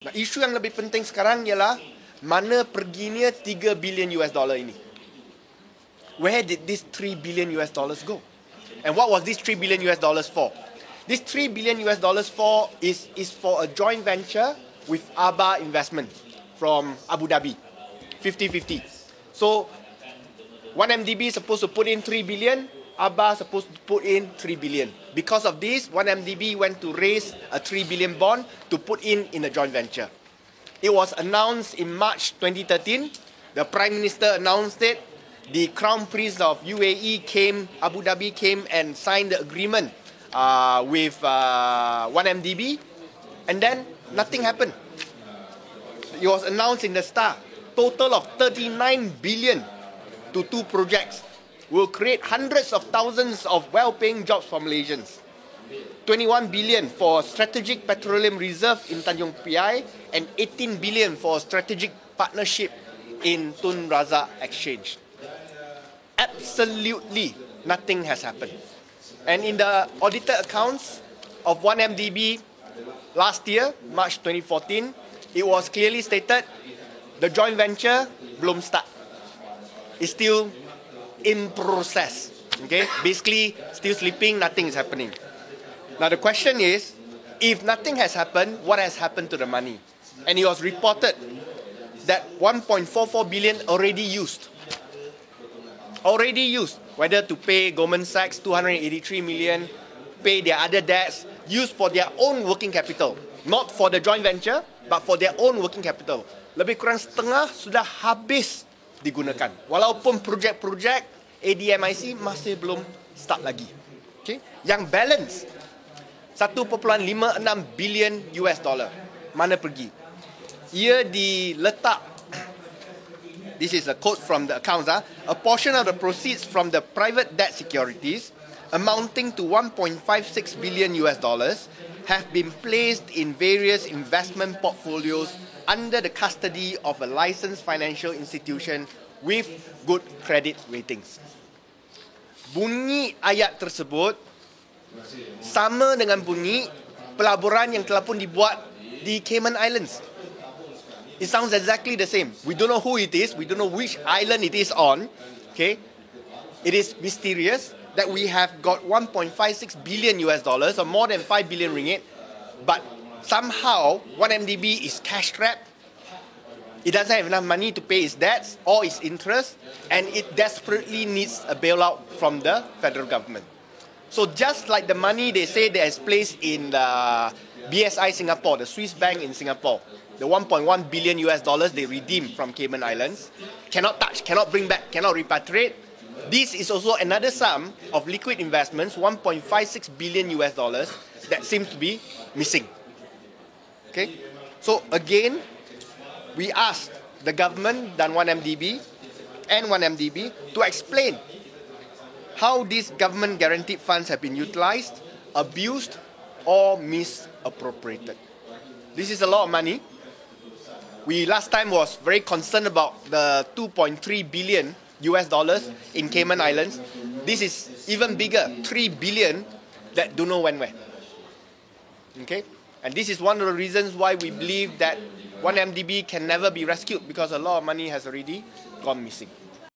Nah, isu yang lebih penting sekarang ialah mana perginya 3 billion US dollar ini. Where did this 3 billion US dollars go? And what was this 3 billion US dollars for? This 3 billion US dollars is for a joint venture with ABA Investment from Abu Dhabi. 50-50. So 1MDB is supposed to put in 3 billion, ABA supposed to put in 3 billion. Because of this, 1MDB went to raise a 3 billion bond to put in a joint venture. It was announced in March 2013. The Prime Minister announced it. The Crown Prince of UAE came, Abu Dhabi came and signed the agreement with 1MDB. And then nothing happened. It was announced in the Star. Total of 39 billion to 2 projects will create hundreds of thousands of well-paying jobs for Malaysians. 21 billion for strategic petroleum reserve in Tanjung Piai and 18 billion for strategic partnership in Tun Razak Exchange. Absolutely nothing has happened. And in the audited accounts of 1MDB last year, March 2014, it was clearly stated the joint venture belum start. It's still in process. Okay, basically still sleeping, nothing is happening. Now the question is, if nothing has happened, what has happened to the money? And it was reported that 1.44 billion already used, whether to pay Goldman Sachs 283 million, pay their other debts, used for their own working capital, not for the joint venture, but for their own working capital. Lebih kurang setengah sudah habis digunakan. Walaupun projek-projek ADMIC masih belum start lagi. Okay? Yang balance 1.56 billion US dollar. Mana pergi? Ia diletak, this is a quote from the accounts, a portion of the proceeds from the private debt securities amounting to 1.56 billion US dollars have been placed in various investment portfolios under the custody of a licensed financial institution with good credit ratings. Bunyi ayat tersebut sama dengan bunyi pelaburan yang telah pun dibuat di Cayman Islands. It sounds exactly the same. We don't know who it is. We don't know which island it is on. Okay, it is mysterious that we have got 1.56 billion US dollars or more than 5 billion ringgit, but somehow 1MDB is cash strapped. It doesn't have enough money to pay its debts or its interest, and it desperately needs a bailout from the federal government. So just like the money they say that is placed in the BSI Singapore, the Swiss bank in Singapore, the 1.1 billion US dollars they redeemed from Cayman Islands, cannot touch, cannot bring back, cannot repatriate. This is also another sum of liquid investments, 1.56 billion US dollars, that seems to be missing. Okay, so again, we asked the government dan 1MDB to explain how these government guaranteed funds have been utilized, abused, or misappropriated. This is a lot of money. We last time was very concerned about the 2.3 billion US dollars in Cayman Islands. This is even bigger, 3 billion that don't know when where. Okay? And this is one of the reasons why we believe that 1MDB can never be rescued, because a lot of money has already gone missing.